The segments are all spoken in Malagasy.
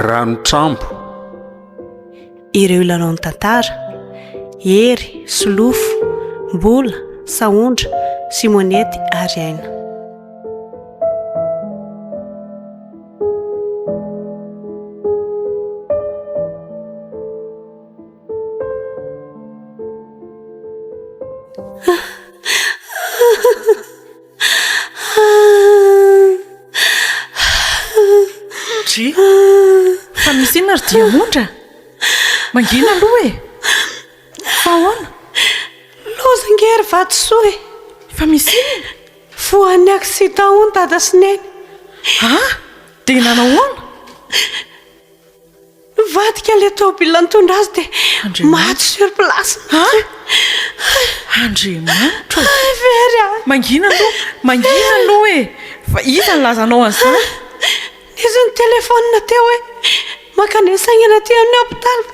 Ranotrambo. Ireo ilalao ny tantara, hery, solofo, mbola, saondra, simonety ary aina. Fa misy inona ry Diamondra? Mangina aloha e. Fa ahoana? Lozangery vatosoa e. Fa misy inona? Voan'ny aksida hono dada sy neny. Dia nanao ahoana? Nivadika ilay tômôbila nitondra azy dia maty sur place. Andriamanitra. Very a. Mangina aloha e. Fa iza ny lazanao an'izany? Izy ny telefônina teo hoe makane saingana ty amin'ny hôpitaly.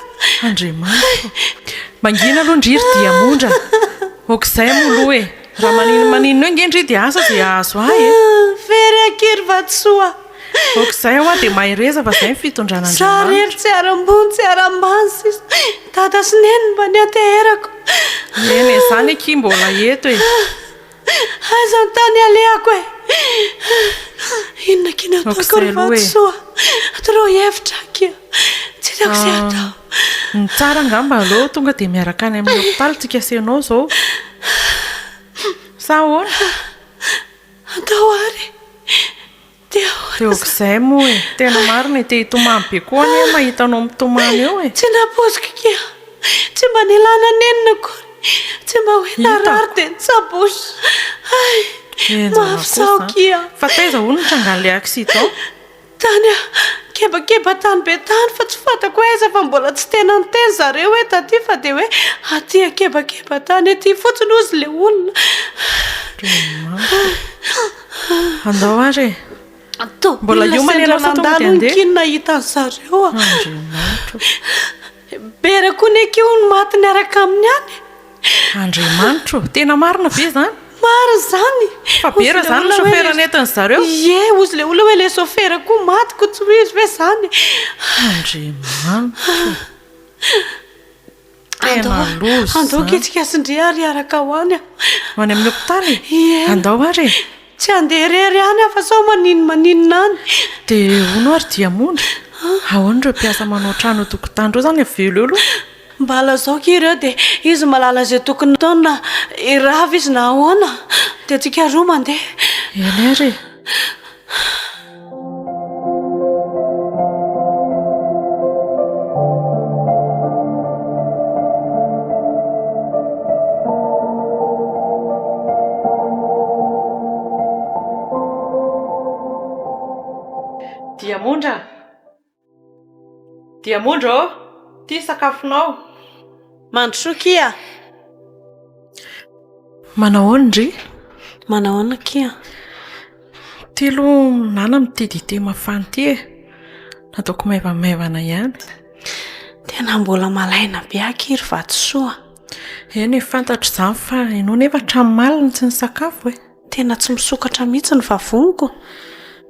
Andriamanitra. Mangina aloha ndry ry Diamondra. Okizay moa aloha e. Raha maninona hoe ngendry dia asa dia azo ahy e. Very akery vatosoa. Okizay aho dia mahay reza fa izay ny fitondran'Andriamanitra. Sarery tsy arambony tsy arambany sisa. Dada sy neny mba ny ateherako. Eny izany eky mbola eto e. Aiza ny tany aleako e. Inona kina ataoko ry vatosoa. Atoro hevitra akia. Tsy hitako izay atao. Ny tsara angamba aloha tonga dia miaraka any amin'ny hôpitaly tsika asianao izao. Sa ahoana? Atao ary. Dia okizay moa e. Tena marina e. Te hitomany be koa any e mahitanao mitomany eo e. Tsy napoziko kia. Tsy mba nilana nenina kory. Tsy mba hoe narary dia nitsabosy. Mafisao kia. Fa taiza hono trangan'ilay aksida? Tany kebakeba tany be tany fa tsy fantako aiza fa mbola tsy tena niteny zareo hoe taty fa dia hoe aty kebakeba tany aty fotsiny ozy ilay olona. Andao ary e. Mbola io mandalo kinona hita ny zareo. Bera koa ny akio ny maty niaraka amin'ny any. Andriamanitra. Tena marina ve izany? Maro zany. Fa bera zany ny sofera nentin zareo? Ie, ozy ilay olona hoe ilay sofera koa maty ko tsy hoe izy hoe zany. Andriamanitra. Tena loza. Andao kitsika sindria ary araka ho any. Ho any amin'ny hôpitaly? Andao ary e. Tsy handeha rery any fa sao maninona any. Dia hono ary Diamondra. Ahoana ireo mpiasa manao trano tokotany ireo zany avelo eo? Mbala zao kireo dia izy malala izay tokony taona irava izy na ahoana dia tsika roa mandeha. Eny ary. Diamondra ô, ty sakafonao. Mandrosoa kia. Manao ahoana ndry? Manao ahoana kia? Ty aloha nana mity dite mafana ty e. Nataoko maivamaivana ihany. Tena mbola malaina be akery vatosoa. Eny fantatro izany fa ianao nefa tranomalina tsy ny sakafo e. Tena tsy misokatra mihitsy ny vavoniko.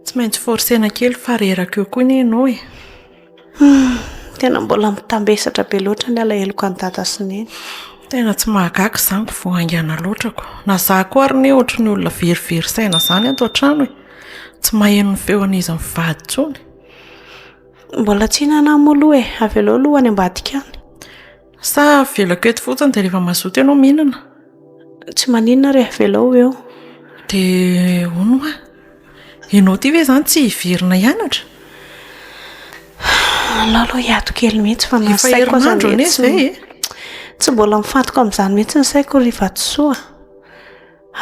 Tsy maintsy forsena kely fa reraka eo koa ianao e. Tena mbola mitambesatra be loatra ny alaheloko any dada sy neny. Tena tsy mahagaga izany ko voaingana loatrako. Na za koa ary ny ohatry ny olona verivery saina izany ato an-trano e. Tsy maheno ny feon'izy mivady tsony. Mbola tsy hinana moloa e. Avelo aloha any ambadika any. Sa velako eto fotsiny dia rehefa mazoto ianao mihinana? Tsy maninona re avelo eo. Dia hono ma? Ianao ty ve izany tsy hiverina hianatra? Lalo hiato kely mihitsy fa efa herinandro anie izay e. Tsy mbola mifantoka amin'izany mihitsy ny saiko ry vatosoa.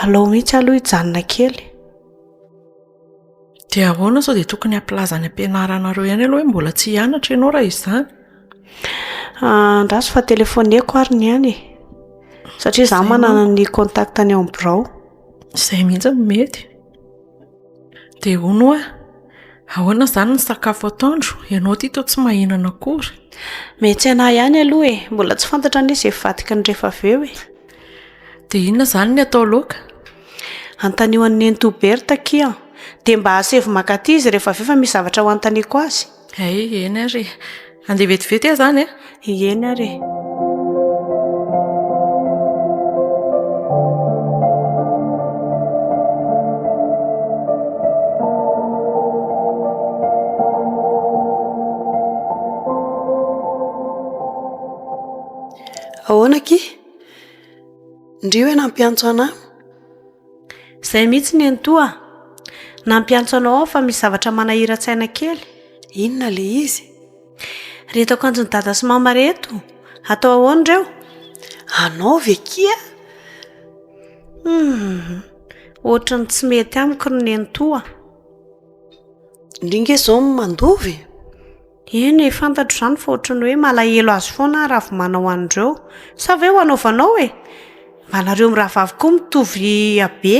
Alao mihitsy aloha hijanona kely. Dia ahoana sao dia tokony hampilazany ampianaranareo ihany aloha hoe mbola tsy hianatra ianao raha izany? Andraso fa telefoneko ary ny any e. Satria izaho manana ny contact any amin'ny birao. Izay mihitsy mety. Dia hono Ahoana izany ny sakafo atoandro? Ianao ty toa tsy mahinana akory. Metsy ana ihany aloha e, mbola tsy fantatra ny izay vatika ny rehefa avy eo e. Dia inona izany ny atao laoka? Antanihoan'ny Nentoberta kia, dia mba hasevo makaty izy rehefa avy eo fa misy zavatra ho antaniako azy. Eny ary. Andeha vetivety ahy izany e? Eny ary. Ahoana ki? Ndrio hoe nampiantso anahy? Izay mihitsy ny Nentoa. Nampiantso anao aho fa misy zavatra manahira-tsaina kely. Inona le izy? Reto akanjon'ny dada sy mama reto. Atao ahoana reo? Anao ve kia? Ohatrany tsy mety amiko ny Nentoa. Indringa izao mandovy? Eny, fantatro izany fa ohatrany hoe malahelo azy foana raha vao manao an'ireo. Sa ve ho anaovanao e? Mba nareo mirahavavy koa mitovy habe.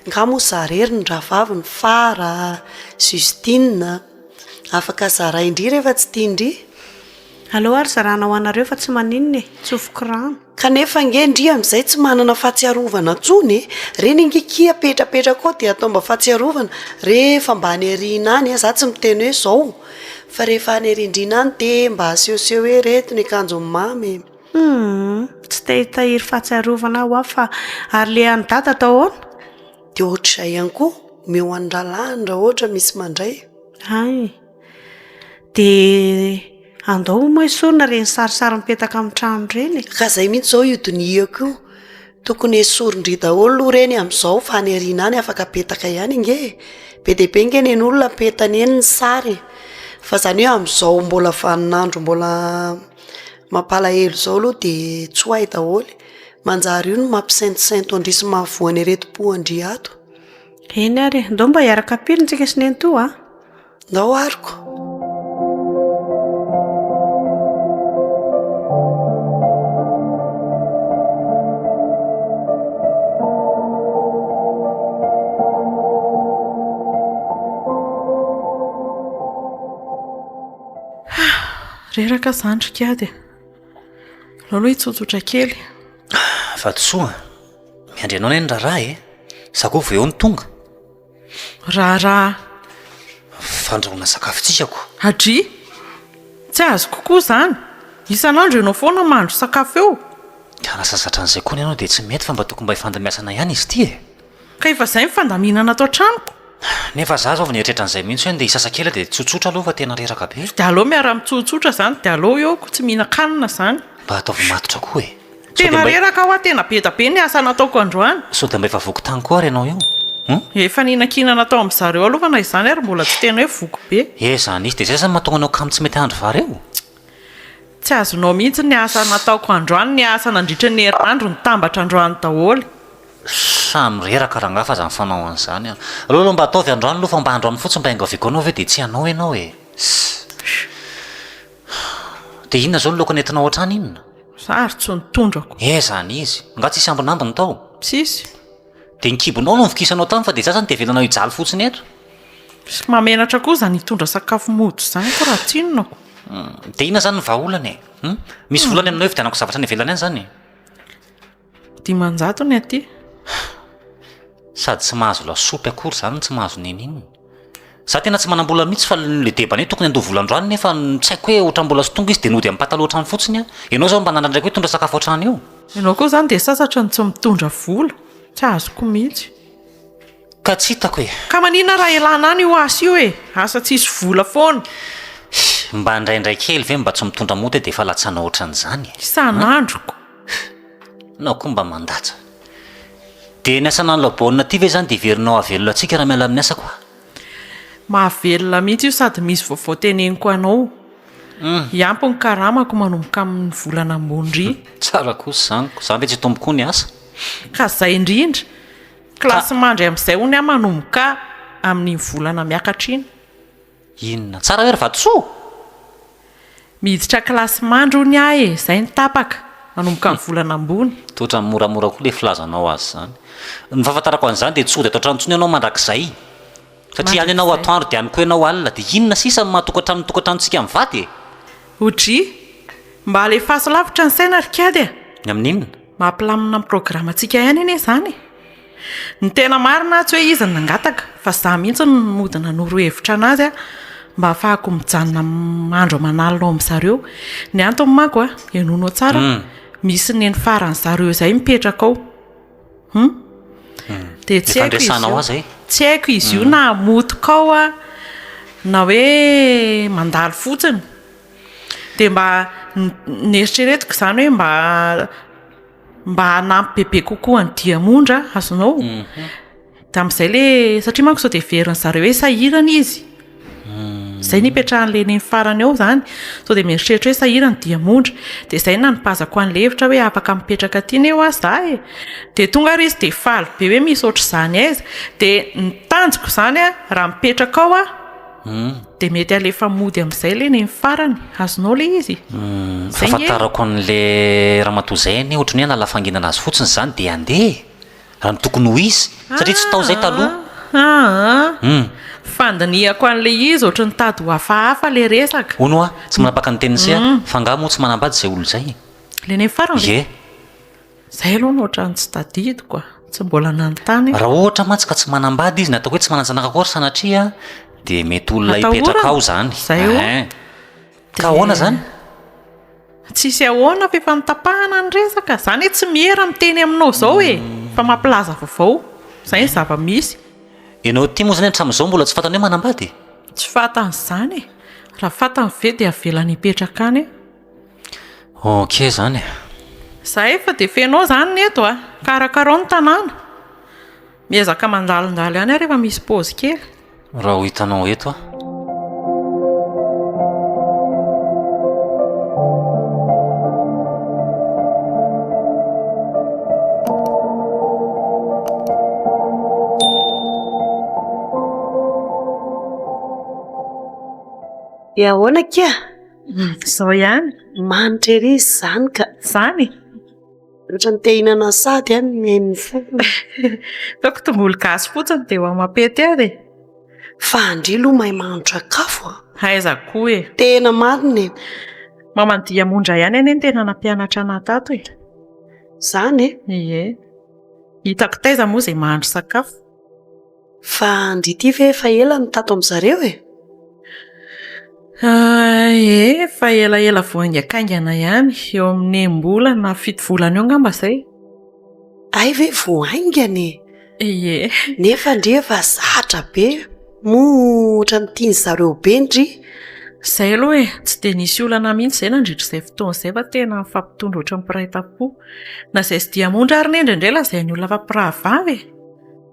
Nga moa zarery ny rahavavy ny Fara, Justine. Afaka zara indri rehefa tsy tia indri. Aleo ary zarana ho anareo fa tsy maninona e, tsofoko rano. Kanefa nge ndri amin'izay tsy manana fahatsiarovana intsony e. Reny inge kia petrapetraka koa dia atao mba fahatsiarovana. Rehefa mba haneriana any, za tsy miteny hoe izao. Fa rehefa hanerindrina any dia mba asehoseho hoe reto ny akanjo mamy. Tsy tahitahiry fahatsiarovana aho fa ary le any dada atao ahoana? Dia ohatr'izay ihany koa, meo an-dralany raha ohatra misy mandray. Ay. Dia andao moa esorina reny sarisary mipetaka amin'ny trano reny. Ka izay mihitsy izao iodiniako io. Tokony esorindry daholo reny amin'izao fa haneriana any afaka petaka ihany nge. Be dia be nge ny olona petany eny ny sary. Fa izany hoe amin'izao mbola vaninandro mbola mampalahelo izao aloha dia tsy ho hay daholo. Manjary io no mampisaintosainto andry sy mahavoany reto-po andry ato. Eny ary, ndao mba hiaraka pirintsika sy Nentoa? Ndao ariko. Reraka zandrika ady. Aloha hitsotsotra kely. Vatosoa, miandry anao ny raharaha e? Sakao vao eo ny tonga. Raharaha. Fandrahoana sakafo tsisako. Adry? Tsy azo kokoa izany. Isan'andro ianao foana mandro sakafo eo. Ka raha sasatra an'izay koa ianao dia tsy mety fa mba tokony mba hifandamiasana ihany izy ity e. Ka efa izay mifandaminana atao an-tranoko. Nefa za zao vao nieritreritra an'izay mihitsy hoe andeha hisasa-kela dia tsotsotra aloha fa tena reraka be. Dia aleo miara-mitsotsotra izany dia aleo eo tsy mihinan-kanina izany. Mba ataovy matotra koa e. Tena reraka ho tena be da be ny asa nataoko androany. Sao dia mba efa voky tany koa ary ianao io. Efa nihinan-kinana atao amin'ny zareo aloha na izany ary mbola tsy tena hoe voky be. Zany izy dia izay zany mahatonga anao kamo tsy mety handro vary eo. Tsy azonao mihitsy ny asa nataoko androany, ny asa nandritra ny herinandro nitambatra androany daholo. Samy reraka raha ngafa zany fanao an'izany. Aloha mba ataovy androany aloha fa mba androany fotsiny mba engaviako anao ve dia tsy anao ianao e. Dia inona izao ny laoka nentinao ohatrany inona? Zary tsy nitondrako. Zany izy. Nga tsisy ambinambiny tao. Tsisy. Dia ny kibonao no mivikisanao tany fa dia sasany dia velanao hijaly fotsiny eto. Sy mamenatra koa izany hitondra sakafo mody izany koa raha tsinonako. Dia inona izany ny vahaolana e? Misy volana aminao evidianako zavatra ny ivelany any izany. 500 ny aty. Sady tsy mahazo lasopy akory izany tsy mahazo neninina. Za tena tsy manam-bola mihitsy fa le debany tokony andoha volandroany nefa tsy haiko hoe ohatran'ny mbola sy tonga izy dia nody amin'ny pataloha ohatrany fotsiny. Ianao zao mba nandraindraiky hoe tondra sakafo ohatrany eo. Ianao koa izany dia sasatra ny tsy mitondra vola. Tsy azoko mihitsy. Ka tsy hitako e. Ka maninona raha ialana any io asa io e? Asa tsisy vola foana. Mba indraindray kely ve mba tsy mitondra moty dia efa latsana ohatran'izany. Isan'androko. Nao koa mba mandatsa. Dia ny asana ny labaonina aty ve zany dia verinao avelona antsika raha miala amin'ny asa koa. Mahavelona mihitsy io sady misy vaovao teneniko anao. Iampy ny karamako manomboka amin'ny volana ambondry. Tsara kosa zaniko. Izany ve tsy tombokoa ny asa. Ka izay indrindra. Kilasy mandry amin'izay hono aho manomboka amin'ny volana miakatra iny. Inona? Tsara hoe ry Vatosoa. Miditra kilasy mandry hono aho e, izay ny tapaka. Manomboka amin'ny volana ambony. Totra moramora koa le filazanao azy zany. Ny fahafantarako an'izany dia tsy ho dia atao trano intsony ianao mandrakizay. satria any ianao atoandro dia any koa ianao alina dia inona sisa mahatokantranotsika amin'ny vaty Odry mba alefaso lavitra ny saina rikady a ny amin'inona mampilamina amin'ny programa antsika ihany iny zany ny tena marina tsy hoe izy ny nangataka fa za mihitsy ny modina norohevitra anazy a mba hafahako mijanona andro manalonao amin'ny zareo ny antony mako a enono tsara misy neny farany zareo izay mipetraka ao dia tsy haiko izy io na motoka ao a na hoe mandalo fotsiny dia mba neritreretiko izany hoe mba hanampy bebe kokoa ny diamondra azonao da amin'izay le satria manko sao dia veriny zareo hoe sahirana izy izay nipetrahan'le neny farany ao zany sao dia mieritreritra hoe sahirana diamondra dia izay nanipazako an'le hevitra hoe afaka mipetraka tiany eo azy za dia tonga ary izy dia faly be hoe misy ohatr' izany aiza dia nitanjiko izany a raha mipetraka ao a dia mety alefa mody amin'izay le neny farany azonao le izy fahafantarako an'le ramatoazayny ohatry ny hoe nalafanginana azy fotsiny zany dia andeha raha ny tokony ho izy satria tsy tao izay taloha fandinihako an'le izy ohatry ny tady ho hafahafa le resaka ono a tsy manapaka ny tenin'izay a fa ngaha moa tsy manambady izay olo izay le neny farany ye izay aloha no ohatran'ny tsy tadidiko a tsy mbola nanontany raha ohatra mantsy ka tsy manambady izy natao hoe tsy mananjanaka kory sanatria dia mety olona hipetraka ao zany ka ahoana zany tsisy ahoana fa efa nitapahana ny resaka zany hoe tsy mihera miteny aminao zao e fa mampilaza vaovao izay ny zava-misy ianao ty moa zany hatramin'izao mbola tsy fantany hoe manambady tsy fantan'izany e raha fantany ve dia avelany hipetraka any ok zany za efa dia fenao zany ny eto a karakarao ny tanàna miezaka mandalondaly ihany rehefa misy paozy kely raha ho hitanao eto a dia ahoana kia zao ihany manitra ery izy zany ka zany ohatra ny te hinana sady any mihain'ny fofona taoko tongolo gasy fotsiny dia ho mapety ary fa andrilo mahay mahandro sakafo aiza koa e tena marina e mamandiamondra ihany any ny tena nampianatra anatato e zany ie hitako taiza moa izay mahandro sakafo fa andrity ve efa ela ny tato amin'izareo e fa elaela voaingakaingana ihany eo amin'ny mbola na 7 volana eo ngamba izay ay ve voaingany ie nefa ndre efa zatra be mohatra nytiany zareo be ndry izay aloha e tsy dia nisy olana mihitsy izay nandritra izay fotoana izay fa tena fampitondra ohatra mipiraita-po na izay sy diamondra ary ny indraindray lazay ny olona fampirahavavy e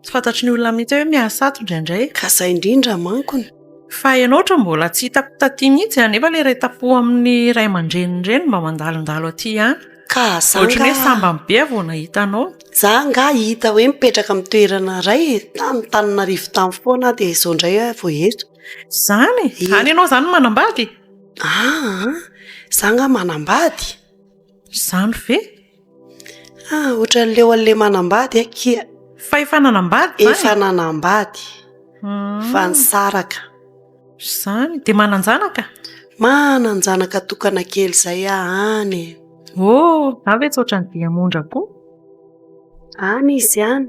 tsy fantatry ny olona mihitsy hoe mihasato indraindray ka izay indrindra mankony fa ianao ohatra mbola tsy hitako taty mihitsy anefa le raita-po amin'ny ray aman-dreninireny mba mandalondalo aty ihany ka ohatra ny hoe sambany be vao nahitanao za nga hita hoe mipetraka amin'ny toerana ray tany Tananarivo tany foana dia izao indray vao eto zany any ianao zany manambady za nga manambady zany ve ohatra n'leo an'le manambady kia fa efa nanambady efa nanambady fa nisaraka zany dia mananjanaka tokana kely izay any avy tsy ohatran'ny diamondra koa any izy any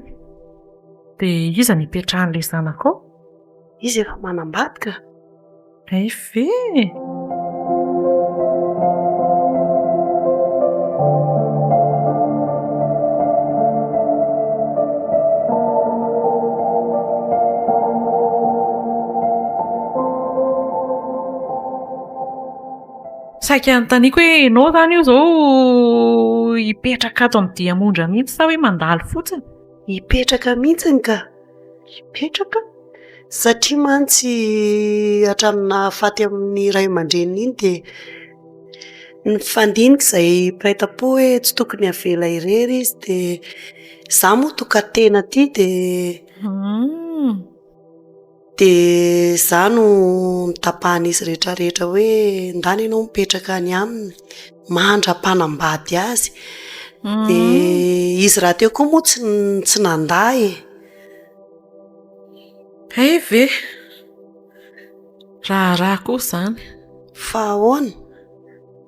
dia iza nipetrahan'ilay zanakao izy efa manambady ka ay ve saika anontaniako hoe ianao zany io zao hipetraka ato amin'ny diamondra mihitsy sa hoe mandalo fotsiny hipetraka mihitsiny ka hipetraka satria mantsy hatramina faty amin'ny ray aman-dreniny iny dia nifandinika izay piraita-po hoe tsy tokony havela irery izy dia za moa tokantena aty dia za no nitapahan'izy rehetrarehetra hoe ndany ianao mipetraka any aminy mandra-panambady azy dia izy raha teo koa moa tsy nandahy Ay ve raha koa zany fa ahoana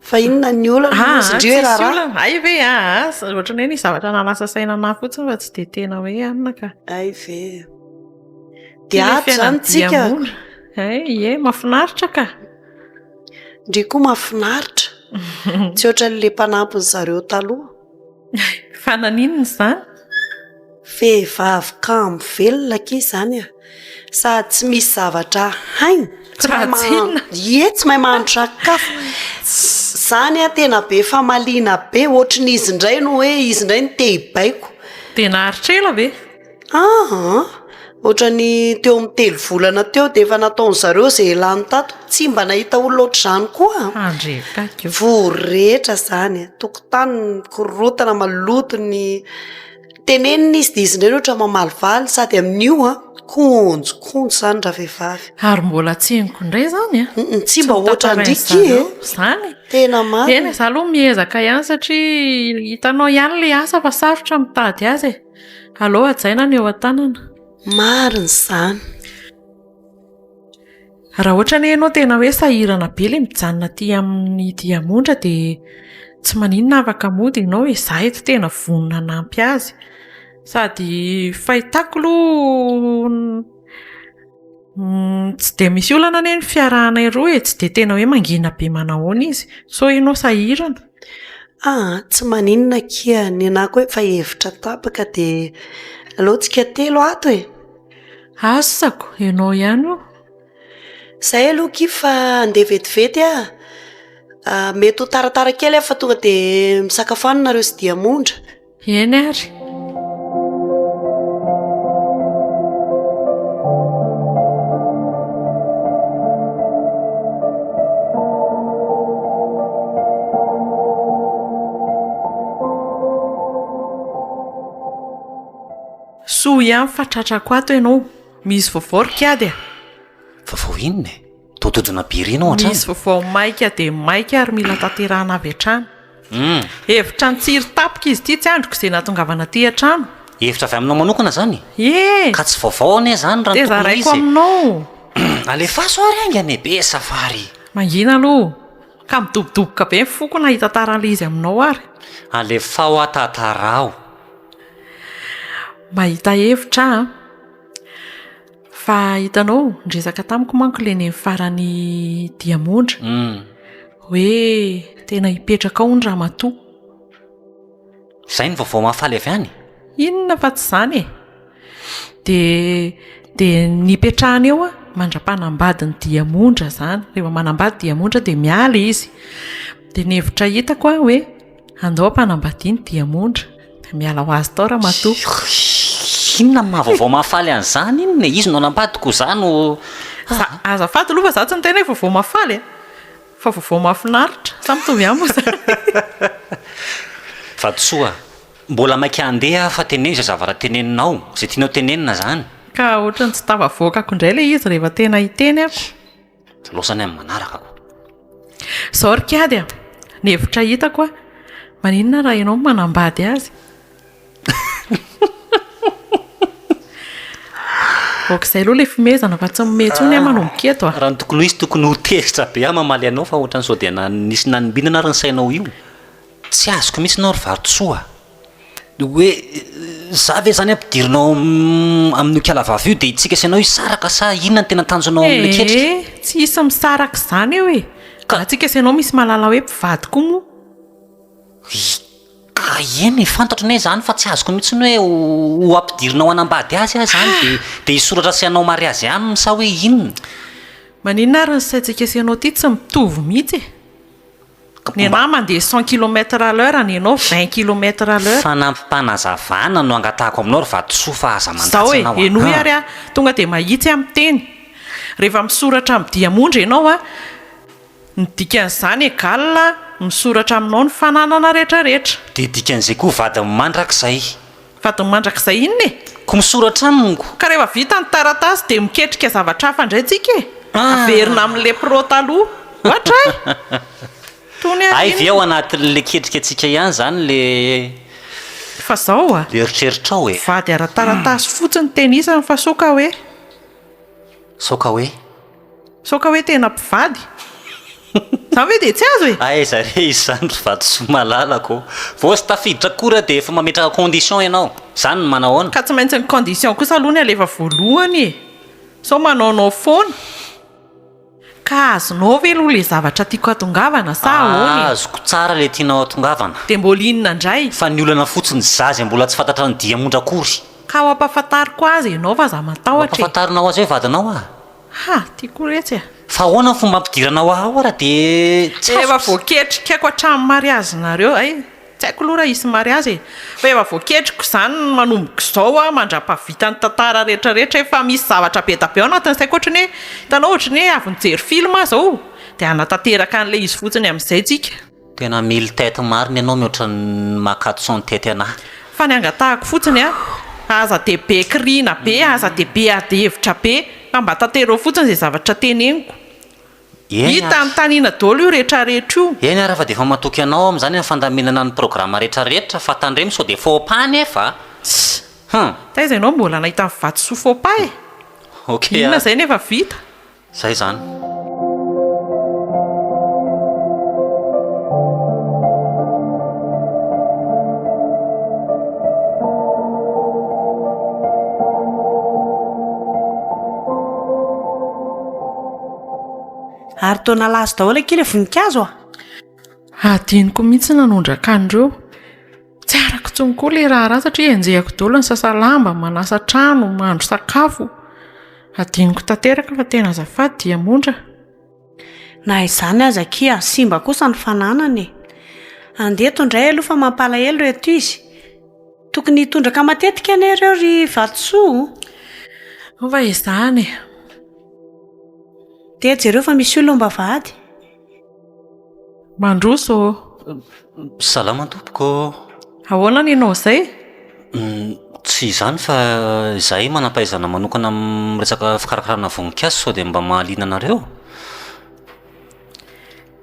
fa inona ny olana tsisy olana ay ve ohatra ny hoe ny zavatra nalasa saina na fotsiny fa tsy de tena hoe anina ka ay ve de ato zany tsika ay mahafinaritra ka ndry koa mahafinaritra tsy ohatra n'le mpanampiny zareo taloha fa naninona zany vehivavy kamo velona ke zany sady tsy misy zavatra hainy tsy mahay mahandro sakafo zany tena be famaliana be ohatry ny izy indray no hoe izy indray ny te hibaiko de naharitrela ve ohatra ny teo amin'ny 3 volana teo de efa nataony zareo zay lany tato tsy mba nahita olona ohatr'izany koa vorehetra zany tokotany korotana maloto ny tenenina izy de izy indray ohatra mamalivaly sady amin'io konjokonjo zany raha vehivavy ary mbola tseniko indray zany tsy mba ohatra ndriky zany tena eny za aloha miezaka ihany satria hitanao ihany le asa fa sarotra mitady azy aleo ajaina ny eo an-tanana mariny zany raha ohatra ny ianao tena hoe sahirana be le mijanona aty amin'ny diamondra de tsy maninona afaka mody ianao hoe za eto tena vonona nampy azy sady fahitako aloha tsy de misy olana ny fiarahana roa tsy de tena hoe mangina be manahoana izy so ianao sahirana tsy maninona kia ny anako hoe fa hevitra tapaka de alohantsika telo ato asako ianao ihany o zay aloha ki fa andeha vetivety mety ho taratara kely fa tonga de misakafoananareo sy diamondra eny ary soa ihany fatratrako ato ianao misy vaovao rikady vaovao inona totodona birinao atrany misy vaovao maika de maika ary mila tanterahana avy hatrany hevitra ny tsiry tapika izy ity tsy androko izay natongavana aty hatrano hevitra avy aminao manokana zany ka tsy vaovao ane zany raha de zaraiko aminao alefaso ary angany be safary mangina aloha ka midobodoboka be mifoko na hitantaran'le izy aminao ary alefao atantarao mahita hevitra fa hitanao ndresaka tamiko manko le ny farany diamondra hoe tena hipetraka ao ny ramatoa zay ny vaovao mahafaly avy any inona fa tsy zany de nipetrahany eo mandra-panambady ny diamondra zany rehefa manambady diamondra de miala izy de ny hevitra hitako hoe andao ampanambadiany diamondra de miala ho azy tao ramatoa inona mahavaovao mahafaly an'izany inona izy no anambadiko zany azafady aloha fa za tsy ny tena hoe vaovao mahafaly fa vaovao mahafinaritra sa mitovy ihany moa vadsoa mbola maika andeha fa teneny zay zavatra teneninao zay tianao tenenina zany ka ohatrany tsy tavavoakako indray le izy rehefa tena hiteny ako losany amin'ny manarakako zao rikady ny hevitra hitako maninona raha ianao manambady azy okizay aloha le fimezana fa tsy mimetsony manomboka eto raha ny tokony izy tokony ho tezitra be mamaly anao fa ohatrany sao dia nisy nanimbinana ary ny sainao io tsy azoko mihitsy nao ry varotosoa hoe za ve zany ampidirinao amin'ny kalavavy io dia itsika sainao isaraka sa inona ny tena tanjonao amin'le ketrika tsy isa misaraka zany eo ka atsika sainao misy malala hoe mpivady koa moa eny fantatro nay zany fa tsy azoko mihitsy ny hoe ho ampidirinao anambady azy zany de hisoratra sianao mary azy aminy sa hoe inona maninona ary ny saintsika sianao ty tsy mitovy mihitsy ny anah mandeha 100 km/h ny ianao 20 km/h fa nampimpanazavana no angatahako aminao ry vatosoa fa aza mandatsanao zao enoy ary tonga de mahitsy amin'ny teny rehefa misoratra amin'ny diamondra ianao ny dikan'izany egalina misoratra aminao ny fananana rehetrarehetra de dikan'izay koa vadiny mandrakizay inona ko misoratra amiko ka rehefa vita ny taratasy de miketrika zavatra hafa indray tsika averina amin'le protaloha ohatra ay ve ao anatin'le ketrika atsika ihany zany le fa zao le eritreritrao vady ara-taratasy fotsiny tenisany fa soka hoe soka hoe soka hoe tena mpivady zany hoe de tsy azo e aiza re izy zany mpivady sy malalako vao sy tafiditra kora de efa mametraka condition ianao zany no manahoana ka tsy maintsy ny condition kosa aloha ny alefa voalohany e so manaonao foana ka azonao ve aloha le zavatra tiako atongavana sa ahoany azoko tsara le tianao atongavana de mbola inona indray fa ny olana fotsiny zazy mbola tsy fantatra ny diamondra kory ka ho ampahafantariko azy ianao fa za matahotra ampahafantarinao azy hoe vadinao a ha tiako retsy a fa ahoana ny fomba ampidiranao ao raha de tsy efa voaketrikaiko hatramin'ny mariazy nareo ay tsy haiko aloha raha isy mariazy e fa efa voaketriko zany manomboka izao a mandra-pavita ny tantara rehetrarehetra efa misy zavatra be da be ao anatiny saiko ohatrany hoe hitanao ohatrany hoe avy nijery film zao de anatanteraka an'ilay izy fotsiny amin'izay tsika tena mille tête mariny ianao mihoatra ny makato son tety anahy fa ny angatahako fotsiny a aza de be krina be aza de be ady hevitra be fa mba tanterao fotsiny zay zavatra teneniko hita ny taniana dolo io rehetrarehetra io eny raha fa de efa matoky anao am'izany ny fandaminana ny programa rehetrarehetra fa tandremy so de fopany efa ta iza ianao mbola nahita mivaty sofopa e ok inona zay nefa vita zay zany ary taona lazy daholo akely voninkazo adiniko mihitsy nanondraka andreo tsy arako tsony koa le raha raha satria enjehako daholo ny sasalamba manasa trano mahandro sakafo adiniko tanteraka fa tena azafady diamondra na izany aza kia simba kosa ny fananany andeto indray aloha fa mampalahelo reto izy tokony hitondraka matetika anareo ry vatosoa fa izany de jereo fa misy olona mbavady mandroso salama tompoko ahoana ny ianao zay tsy izany fa izahay manampahaizana manokana miresaka fikarakarana voninkazo sao de mba mahaliana anareo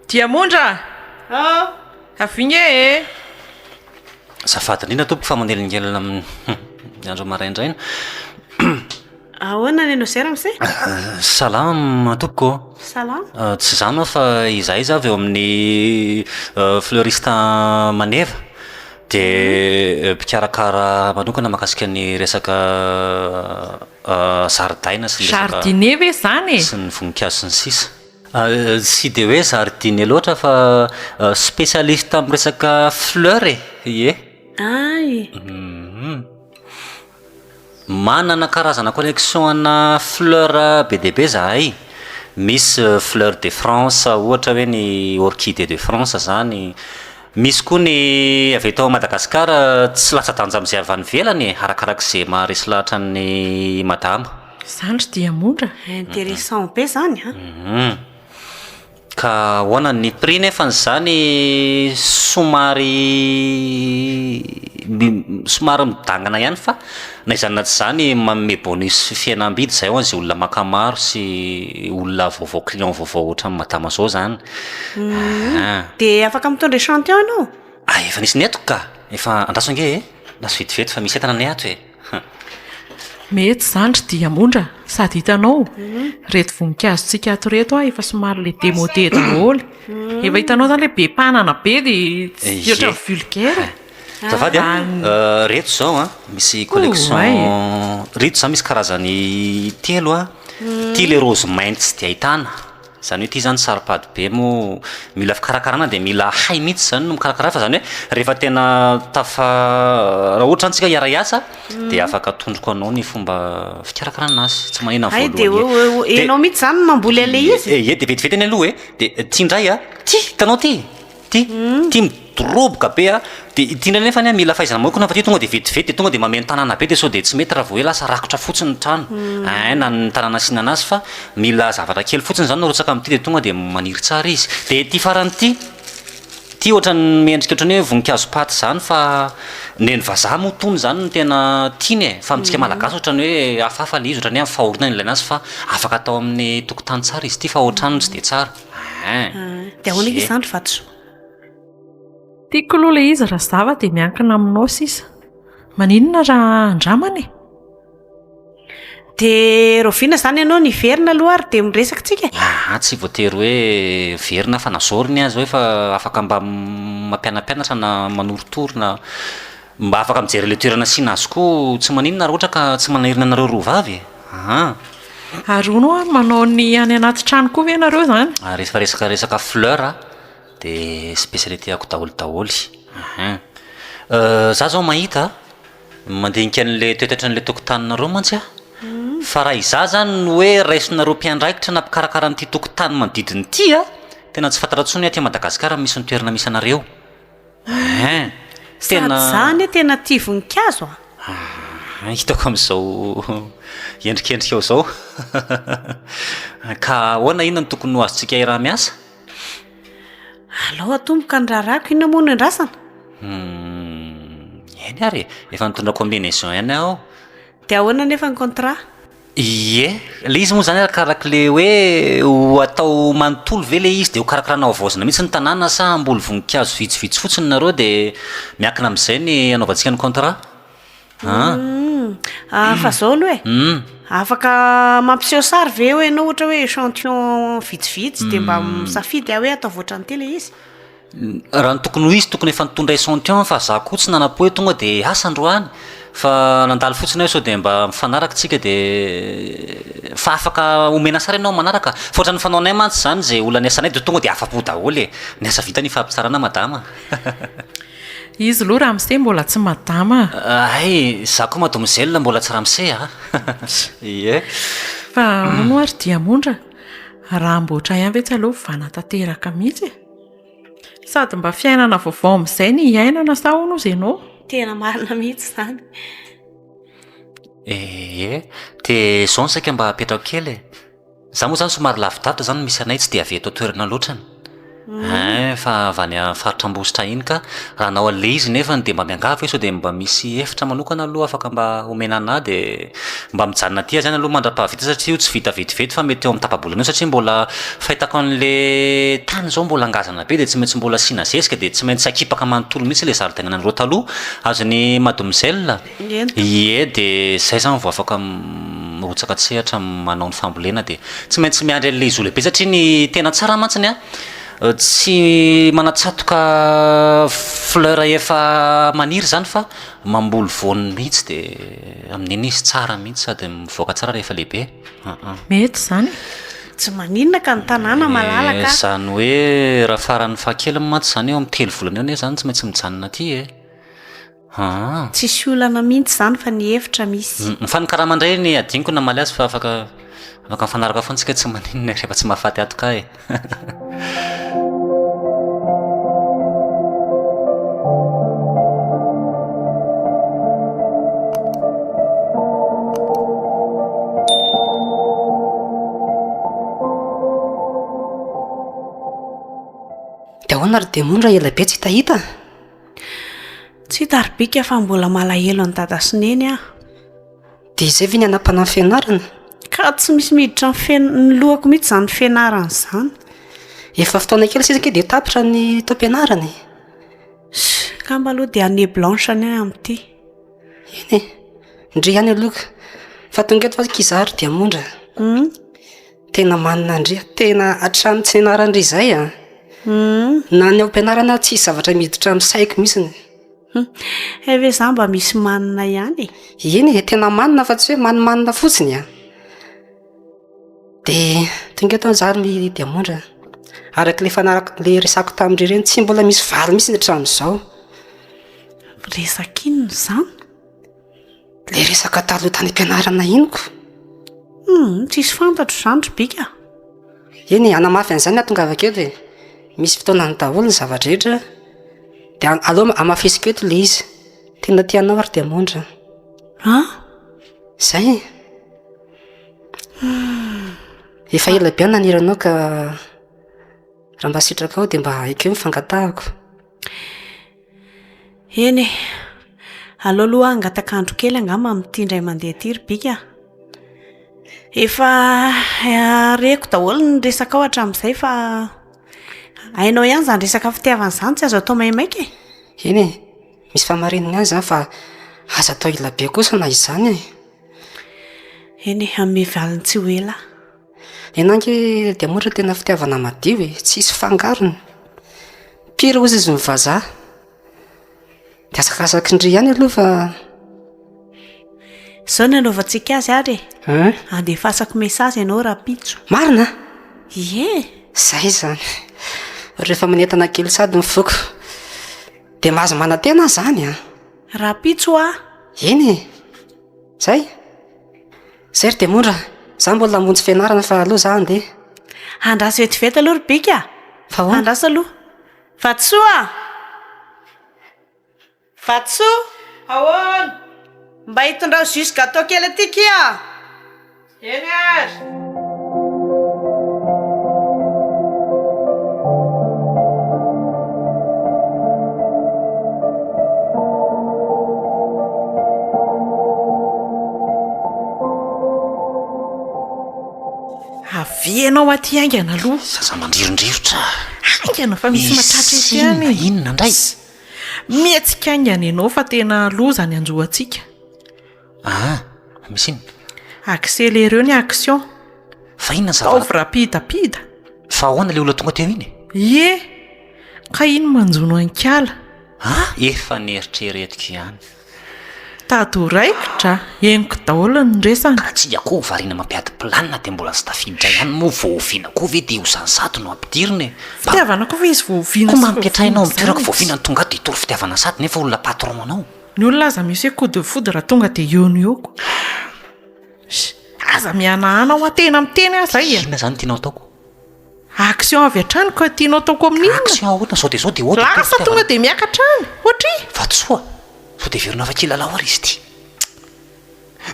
diamondra avigny e zafady indrindra tompoko fa manelingelina amin'ny andro maraindraina ahoana ny anao zay ramose salama tompoko salama tsy izany fa izahay za avy eo amin'ny fleuriste maneva de mpikarakara manokana mahakasika ny resaka zaridaina sy jardinier ve zany e sy ny voninkazo sy ny sisa tsy de hoe jardinier loatra fa spécialiste amin'ny resaka fleur e ie ay manana karazana collection ana fleur be de be zahay misy fleur de France ohatra hoe ny orchidée de France zany misy koa ny avy eto Madagasikara tsy latsa-danja amin'izay avy any velany arakarak'izay maharesy lahatra ny madama zandry diamondra intéressant be zany ka ahoana ny prix nefa zany somary midangana ihany fa na izany tsy zany manome bonus fihenam-bidy zay ho an'izay olona makamaro sy olona vaovao client vaovao ohatra ny madama zao zany de afaka mitondra échantillon ianao efa nisy ny etoko ka efa andraso ange naso vetivety fa misy entana ny ato e mety zandry diamondra sady hitanao reto voninkazotsika ato reto efa somary le démodé daholo efa hitanao zany le be panana be de tsy ohatra vulgaire zafady reto zao misy collection reto zany misy karazany telo ty le rose mainty tsy de ahitana zany hoe ty zany saripady be mo mila fikarakarana de mila hay mihitsy zany no mikarakara fa zany hoe rehefa tena raha ohatra antsika hiara-iasa de afaka atondroko anao ny fomba fikarakarana azy tsy manina voalohany de enao mihitsy zany mamboly ale izy de vetivety any aloha de ty ndray ty hitanao ty midoroboka be de ty ndray nefa mila fahaizana moa koa fa ty tonga de vetivety de tonga de mameno tanàna be de so de tsy mety raha vao hoe lasa rakotra fotsiny ny trano na ny tanàna asiana anazy fa mila zavatra kely fotsiny zany narotsaka amin'ity de tonga de maniry tsara izy de ty farany ty ohatra ny miendrika ohatrany hoe voninkazo paty zany fa neny vazaha moa tony zany no tena tiany fa amintsika malagasy ohatrany hoe hafahafa le izy ohatrany hoe fahorina ny ilaina azy fa afaka atao amin'ny tokotany tsara izy ty fa ohatrany tsy de tsara de ahoana izy zandry vatosoa tiako aloha le izy raha zava de miankina aminao sisa maninona raha andramany de roviana zany ianao niverina aloha ary de miresaka tsika tsy voatery hoe verina fa nazoriny azy hoe fa afaka mba mampianampianatra na manorotorona mba afaka mijery le toerana siana azy koa tsy maninona raha ohatra ka tsy manahirina anareo roa vavy aronao a manao ny any anaty trano koa ve nareo zany rehefa resaka fleur de spécialité ako daholy za zao mahita mandinika an'le toetra n'le tokotaninareo mantsy fa raha iza zany hoe raisonareo mpiandraikitra na mpikarakara n'ity tokotany manodidiny ity tena tsy fantatratsony aty Madagasikara misy ny toerana misy anareo zany tena tia voninkazo hitako am'izao endrikendrika eo zao ka ahoana inona ny tokony ho azontsika iraha miasa alao atomboka ny raharako ina moa no andrasana eny ary efa nitondra combinaison ihany aho de ahoana nefa ny contrat le izy moa zany arakaraka le hoe ho atao manontolo ve le izy de ho karakarana vaozina mihitsy ny tanàna sa amboly voninkazo vitsivitsy fotsiny nareo de miakina am'izay ny anaovantsika ny contrat fa zao aloha afaka mampiseho sary ve hoe ianao ohatra hoe échantillon vitsivitsy de mba misafidy hoe atao voatra ny tele izy raha ny tokony ho izy tokony efa nitondra échantillon fa za koa tsy nanapo hoe tonga de asa androany fa nandalo fotsiny hoe sao de mba mifanaraka tsika de fa afaka omena sara ianao manaraka fa ohatrany fanaonay mantsy zany zay olany asanay de tonga de afapo daholy ny asa vita ny fampitsarana madama izy loha raha mise mbola tsy madama za koa mademoiselle mbola tsy ramise fa ono ary diamondra raha mboatra ihany ve tsy aloha vanatanteraka mihitsy sady mba fiainana vaovao am'izay ny iainana sa ono izy ianao tena marina mihitsy zany de zao ny saika mba apetrako kely za moa zany somary lavidavitra zany misy anay tsy de avy eto toerana loatrany fa avy any faritra ambositra iny ka raha nao ale izy nefa de mba miangavy hoe sao de mba misy efitra manokana aloha afaka mba omena ana de mba mijanona aty zany aloha mandra-pahavita satria io tsy vita vetivety fa mety eo amin'ny tapabolana io satria mbola fahitako an'le tany zao mbola angazana be de tsy maintsy mbola sina zesika de tsy maintsy akipaka manontolo mihitsy le zaridaina andreo taloha azony mademoiselle de zay zany vao afaka rotsaka tsehatra manao ny fambolena de tsy maintsy miandry an'le izy lehibe satria ny tena tsara mantsiny tsy manatsatoka fleur efa maniry zany fa mamboly voany mihitsy de amin'iny izy tsara mihitsy sady mivoaka tsara rehefa lehibe mety zany tsy maninona ka ny tanàna malalaka zany hoe raha farany fahakely mantsy zany eo amin'ny 3 volana eo ne zany tsy maintsy mijanona aty tsisy olana mihitsy zany fa ny hevitra misy fa ny karaha mandray ny adiniko na maly azy fa afaka mifanaraka foantsika tsy maninona rehefa tsy mahafaty atoka de ahoana ry demondra ela be tsy hitahita tsy hitaribika fa mbola malahelo ny dada sineny de izay ve ny anapana ny fianarana ka tsy misy miditra ny lohako mihitsy zany fianarana zany efa fotoana kely sisake de tapitra ny taom-pianarany ka mba aloha de ane blanche any am'ity eny ndre ihany aloka fa tonga eto fa kizary diamondra tena manina ndre tena hatrany tsy nianarandre izay na ny am-pianarana tsy zavatra miditra misaiko mihitsiny eve za mba misy manina ihany eny tena manina fa tsy hoe manimanina fotsiny de tonga eto anjary diamondra araka le fanaraka le resako tamindre reny tsy mbola misy vary mihitsy ny hatram'izao resaka inona zany le resaka taloha tany am-pianarana inoko tsisy fantatro zany trobika eny anamafy an'izany atonga avakeo de misy fotoana ny daholo ny zavatra rehetra de aloha amafisiko eto le izy tena tianao ary diamondra zay efa ela be naniranao ka raha mba sitraka ao de mba ekeo mifangatahako eny aloaloha angatakandro kely angamba mitindray mandeha ty ribika efa reko daholo ny resaka ao hatramin'izay fa ainao ihany zany resaka fitiavana zany tsy azo atao maimaika eny misy famarinina any zany fa aza atao ila be kosa na izany eny ame valiny tsy ho ela enangy dia moatra tena fitiavana madio e tsy isy fangarony piry ozy izy mivazaha dia asakasaky indry ihany aloha fa izao ny anaovantsika azy ary andefasako mesazy ianao raha pitso marina ie zay zany rehefa manentana kely sady mifoko dia mahazo manantena zany a raha pitso a eny e zay zay ry dia mondra za mbola monjy fianarana fa aloha za andeha andraso vetivety aloha ry bika fa hoana andraso aloha vatsoa vatso ahoana mba hitondra jus gâteau kely aty a eny ary avianao aty aingana aloha zaza mandrirondrivotra aingana fa misy matratra ety any inona indray mietsika aingana ianao fa tena loza ny anjoantsika misy iny accéléreo ny action fa inona taovy rapidapida fa ahoana le olona tonga teo iny ie ka ino manjono ankala efa nieritreretiko ihany tado raikitra eniko daholo ny resana ka tsy akoho variana mampiady planina dia mbola sy tafiditra ihany moa voaviana koa ve dia hosansato no ampidiriny fitiavana koa fa izy voaviana ko mampiatrainao mitoerako voaviana ny tonga dia tory fitiavana sady nefa olona patron anao ny olona aza misy hoe coup de foudre raha tonga dia eony eoko aza mianaanao atena miteny azay inona zany tianao ataoko action avy atrany ka tianao ataoko amin'inona action ohatra sao dia zao dia lasa tonga dia miakatrany ohatry vatsoa sao dia verina afa kilalao ary izy ty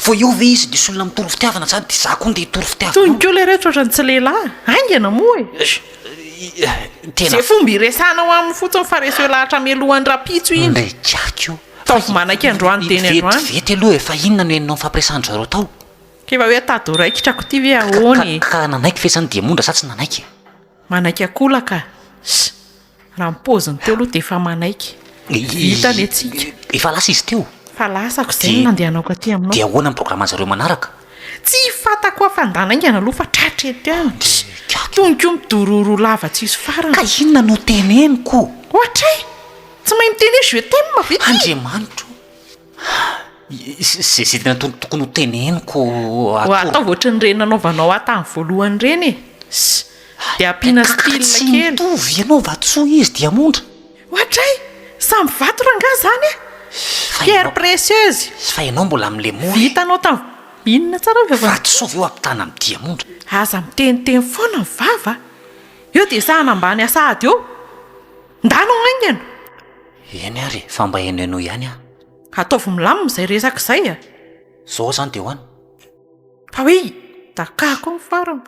vo eo ve izy dia solona mitoro fitiavana zany dia za koa ndia hitoro fitiavana tonikeo le rehetra ohatrany tsy lehilahy aingana moa e tena zay fomba iresanao amin'ny fotsiny fa reseo lahatra melohan'ny rapitso iny ndraikako taovy manaiky androany teny androany vetivety aloha fa inona no enonao fampiresahany zareo tao kefa hoe tado raikitrako ty ve ahoany ka nanaiky fesany dia mondra sa tsy nanaiky manaiky akolaka raha mipoziny teo aloha dia efa manaiky vita le tsika efa lasa izy teo fa lasako zay no nandehanao ka ty aminao dia ahoana ny programan'zareo manaraka tsy fatako afandanaingana aloha fa tratra ety any tonikeo midororo lava tsisy farana ka inona no teneniko ohatray tsy mahay miteny hoe je t'aime ma vety andriamanitro zay tena tokony ho teneniko ho atao voatra ny reny nanaovanao aho tamin'ny voalohany reny e dia ampiana style tsy kely mitovy ianao vatsoa izy dia mondra ohatray samby vato rangaha zany e pierre précieuse fa ianao mbola amin'le moa vitanao tamin'ny inona tsara ve vatsoa ve ho ampitana amin'ny dia mondra aza miteniteny foana ny vava eo dia sahanambany asady eo ndanao aingana eny ary fa mba hainao ihany a ataovy milamina izay resaka izay a zao zany dia hoany fa hoe dakako ny farana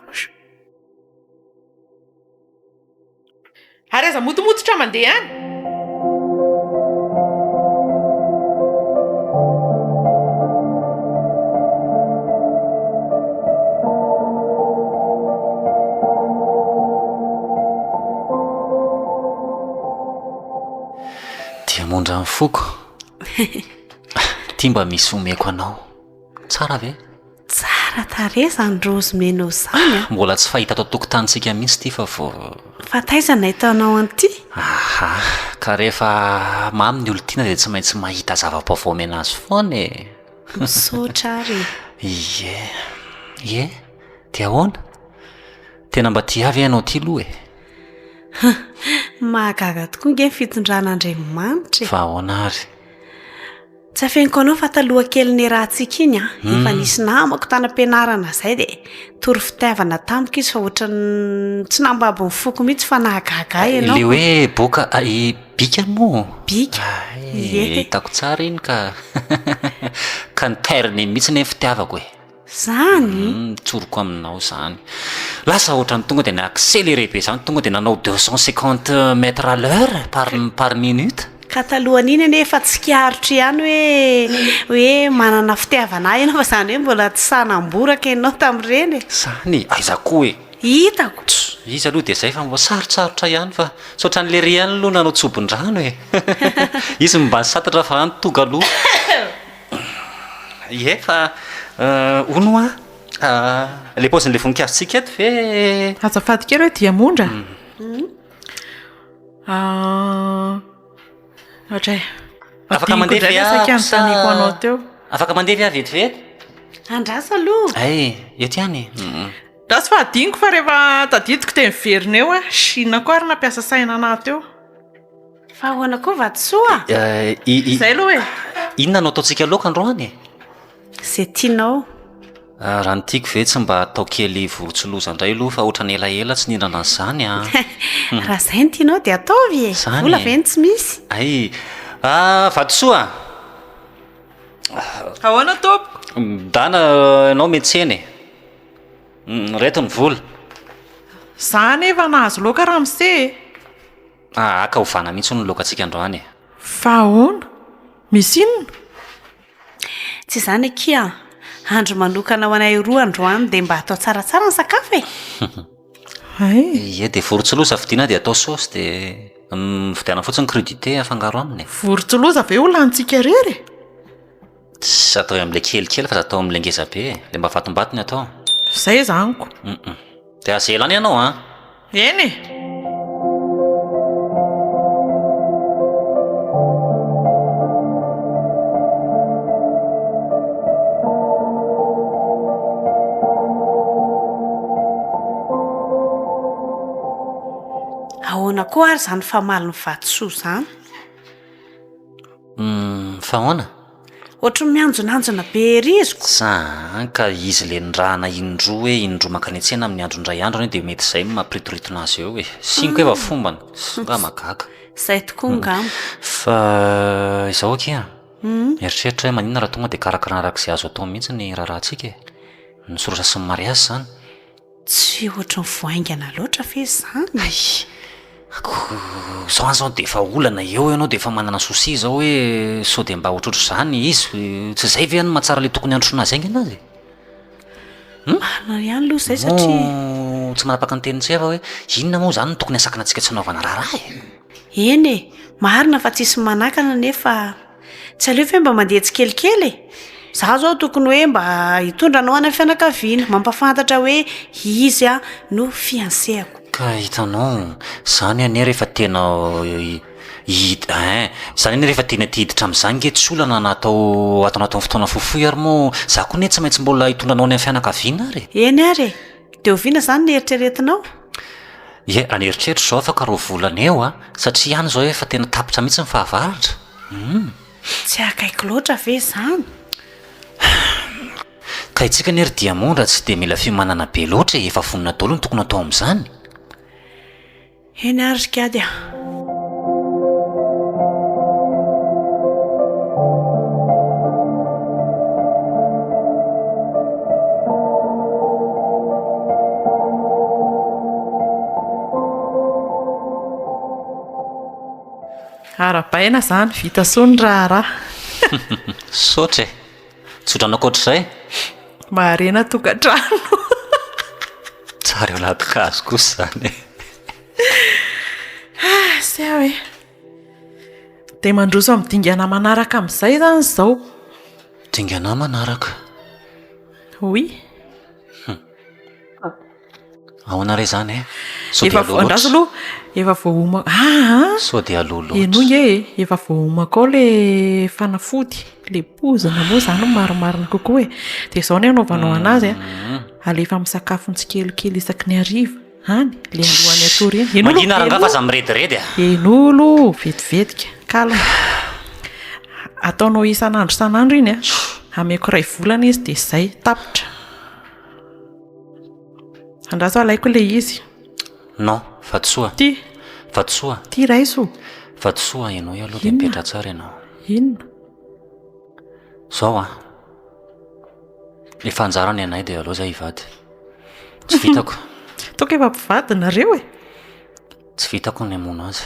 ary aza motomototra mandeha any dia mondra ny foko tia mba misy omeko anao tsara ve tsara tare zany rozy menao zany a mbola tsy fahita atao tokotanitsika mihitsy ty fa vo fa taizana hitanao an'ity ka rehefa mamy ny olo tiana dia tsy maintsy mahita zava-pavao amenazy foana e misaotra ary ie dia ahoana tena mba tia avy ianao ty loha e mahagaga tokoa nge ny fitondran'Andriamanitra fa ahoana ary tsy afeniko anao fa taloha kely ny rahantsika iny a efa nisy namako tany am-pianarana izay dia tory fitiavana tamiko izy fa ohatra tsy nambabo ny foko mihitsy fa nahagaga ianao le hoe boka bika moa bika hitako tsara iny ka ka ny terne mihitsy ny fitiavako e zany mitsoroko aminao zany lasa ohatra ny tonga dia naaccéléré be zany tonga dia nanao 250 mètres à l'heure par minute ka talohan'iny ane efa tsy kiaritra ihany hoe manana fitiavana ahy ianao fa zany hoe mbola tsy sanamboraka ianao tamin'ireny zany aiza koa e hitako izy aloha dia zay fa mbo sarotsarotra ihany fa saotra ny lery ihany aloha nanao tsobon-drano e izy mba satatra fa anytoga aloha ie fa ono a le paozin'le voninkazotsika eto ve azafady kely hoe diamondra atray afaka mandeha saky anytaniko anao teo afaka mandeha vy vetivety andrasa aloha ay eto ihany rasy fa adiniko fa rehefa tadidiko te miverina eo a sina koa ary nampiasa saina anah teo fa ahoana koa vatsoa izay aloha hoe inona no ataontsika loka androany zay tianao raha ny tiako ve tsy mba atao kely vorotsiloza indray aloha fa ohatrany elaela tsy nihinana an'izany a raha izay ny tianao dia ataovy e vola ve ny tsy misy ay vatosoa ahoana topo dana ianao metseny reto ny vola za nefa nahazo loka raha mise aka hovana mihitsy ho ny lokantsika androany fa ahoana misy inona tsy izany akia andro manokana ho anay roa androany dia mba atao tsaratsara ny sakafo e ay ie dia vorotsiloza vidiana dia atao saosy dia vidiana fotsiny crudité afangaro aminy vorotsiloza ve ho lanitsika rery tsy atao amin'ilay kelikely fa atao amin'ilay ngeza be le mba vatombatony atao zay zaniko dia azelany ianao a eny e ahoana koa ary izany famaly ny vatosoa izany fa ahoana ohatry ny mianjonanjona be riziko ka izy le nyrahana indroa hoe indroa mankany an-tsena amin'ny andro ndray andro any dia mety izay mampiritoritina azy eo e siniko eva fombany nga magaka izay tokoa ngamo fa izao akia eritreritra hoe maninona raha tonga dia karakara arak'izay azo atao mihitsy ny raharahantsika e ny sorosa sy ny mariazy izany tsy ohatry ny voaingana loatra fe izany zao an'izao dia efa olana eo ianao dia efa manana sosi zao hoe sao dia mba ohatrohatro izany izy tsy izay ve any mahatsara le tokony androsona zaingy anazy marina ihany aloha izay satria tsy manapaka ny tenintsy efa hoe inona moa izany no tokony asakana antsika tsy hanaovana raharaha e eny e marina fa tsisy manakana nefa tsy aleo fe mba mandeha tsy kelikely e za zao tokony hoe mba hitondranao any amin'ny fianakaviana mampafantatra hoe izy a no fiancéako ka hitanao izany ane rehefa tena izany ane rehefa tena tehiditra amin'izany nge tsy olana natao ataonatao fotoana fohifohy ary moa za koa ne tsy maintsy mbola hitondranao any amin'ny fianakaviana ary eny ary dia oviana izany ny eritreretinao ie raha ny eritreritra zao afaka roa volana eo a satria ihany zao efa tena tapitra mihitsy ny fahavaratra tsy akaiky loatra ve izany ka itsika ny ery diamondra tsy dia mila fimanana be loatra efa vonina daholo ny tokony atao amin'izany eny ary rikady a ara-baina izany vita sony raharaha saotra e tsotranao koatr'izay maharena tokantrano tsara eo anaty kazo kosa izany sy aho e dia mandroso amin'ny dingana manaraka amin'izay izany izao dingana manaraka oy ahoana re izany e efa andraso aloha efa voahoma sao dia alolo enonge e efa voahomako ao le fanafody le pozina moa izany marimarina kokoa e dia izao ny anaovanao anazy a alefa amin'ny sakafony tsy kelikely isaky ny ariva any le alohan'ny atory eny manina ranga fa za mirediredy a enolo vetivetika kalma ataonao isan'andro iny a ameko ray volana izy dia izay tapitra andraso alaiko le izy non vatosoa ty vatosoa ty raiso vatosoa ianao aloha dia mipetra tsara ianao inona zao a efa anjarany anay dia aloha zay hivady tsy vitako toko efa mpivadinareo e tsy vitako ny amono azy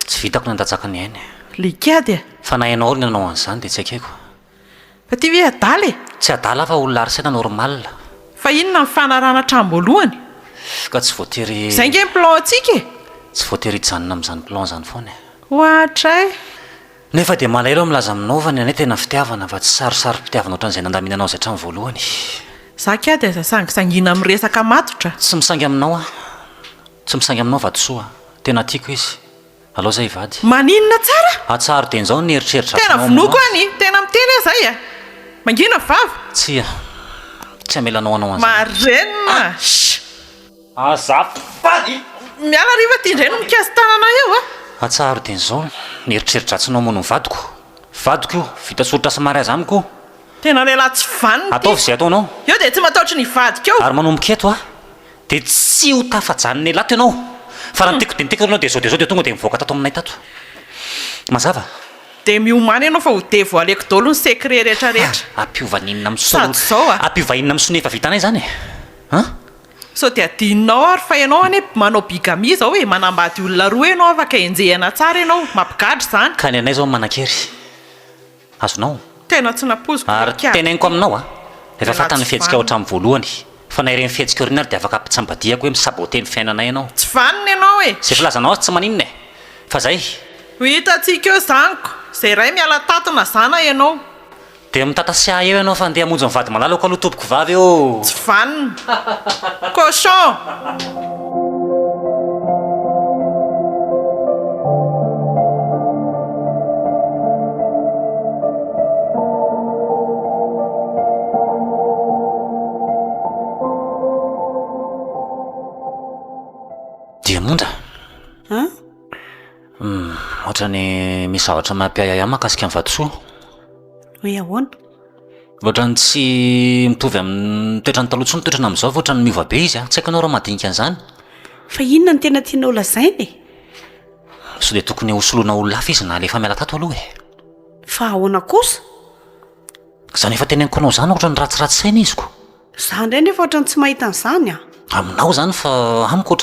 tsy vitako ny andatsaka ny ainy likady a fa na ianao ny nanao an'izany dia tsy akeko fa ty ve adaly e tsy adala fa olona arsena normal fa inona ny fanarana tramboalohany ka tsy voatery izay nge plan antsika e tsy voatery hijanona amin'izany plan zany foana ohatray nefa dia malaelo milaza aminao fa ny anay tena fitiavana fa tsy sarosary mpitiavana ohatran'izay nandaminanao izay hatrany voalohany Zaka dia sangisangina miresaka matotra. Tsy misangy aminao tsy misangy aminao vatosoa tena tiako izy alao zay vady Maninona tsara? atsary teny zao ny eritreritra Tena vonoko any, tena miteny zay a. Mangina vava. tsy amelanao anao Marenina. azafady Miala riva ty indray no mikazo tanana eo a. atsary teny zao ny eritreritra atsinao moa no vadiko io vita soritra samary amiko Tena lehilahy tsy vanina ataovy zay ataonao eo dia tsy mataotry ny vadika eo. ary manomboka eto dia tsy ho tafajanony lato ianao fa raha tiko deniteko anao dia zao dia tonga dia mivoaka tato aminay tato mazava Dia miomana ianao fa ho devo aleko daholo ny secret rehetrarehetra. ampiovaninina Sady zao a. ampiovaninina amin'ny sonefa vitanay zany So dia adinonao ary fa ianao any manao bigamia zao hoe manambady olona roa ianao afaka enjehana tsara ianao mampigadry zany. ka ny anay zao manan-kery azonao Tena tsy napoziko ary tenainiko aminao efa fatany fihetsika ohatramin'ny voalohany fa na ireny fihetsika riny ary dia afaka ampitsambadiako hoe misabote ny fiainanay ianao Tsy vanina ianao e. zay filazanao tsy maninona fa zay Ho hitantsika eo zaniko. Zay ray miala tatona zana ianao. dia mitatasiah eo ianao fa andeha hamonjy mivady malalako aloha tompoko vavy eo Tsy vanina. Cochon. dia monja ohatrany misy zavatra mampiayay mahakasika amin'ny vatosoa hoe ahoana ohatrany tsy mitovy amin'ny toetrany taloha tsy mitoetrana amin'izao fa ohatrany miova be izy tsy haiko ianao raha madinika an'izany fa inona ny tena tiana olazainy so dia tokony hosoloana olona hafa izy na alefa miala tato aloha fa ahoana kosa izany efa teneniko anao zany ohatrany ratsiratsy saina iziko za indray nefa ohatrany tsy mahita an'izany aminao zany fa amiko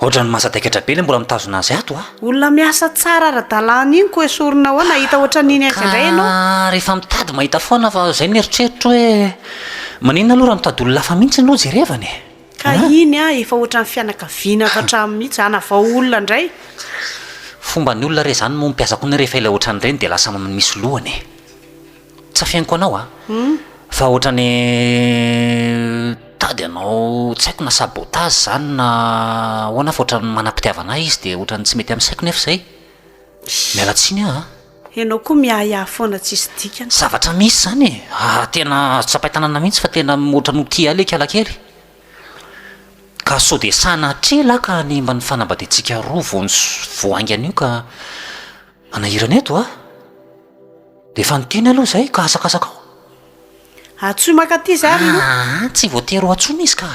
ohatrany mahazadaikatra be le mbola mitazona azy ato olona miasa tsara ara-dalàna iny ko esorina ao nahita ohatran'iny azy indray ianao rehefa mitady mahita foana fa zay nieritreritro hoe maninona aloha raha mitady olona hafa mihitsy no jerevany ka iny efa ohatran'ny fianakaviana avy hatramin'ny mihitsy anava olona indray fomba ny olona re zany mo mpiasa ko ny rehefa ilay ohatran'ireny dia lasa misy lohany tsy afiainiko anao fa ohatrany tady anao tsy haiko na sabotage zany na hoana fa ohatrany manam-pitiavana izy dia ohatrany tsy mety amin'ny saiko nefa zay miala tsiny ianao koa miahiahy foana tsisy dikany zavatra misy zany tena azo tsapaitanana mihitsy fa tena ohatrany ho tia aleka alakely ka so dia sanatrela ka ny mba ny fanambadintsika roa voaingana io ka anahirana eto dia efa niteny aloha zay ka asakasaka ao atsoy makaty zany tsy voatery ho atsoina izy ka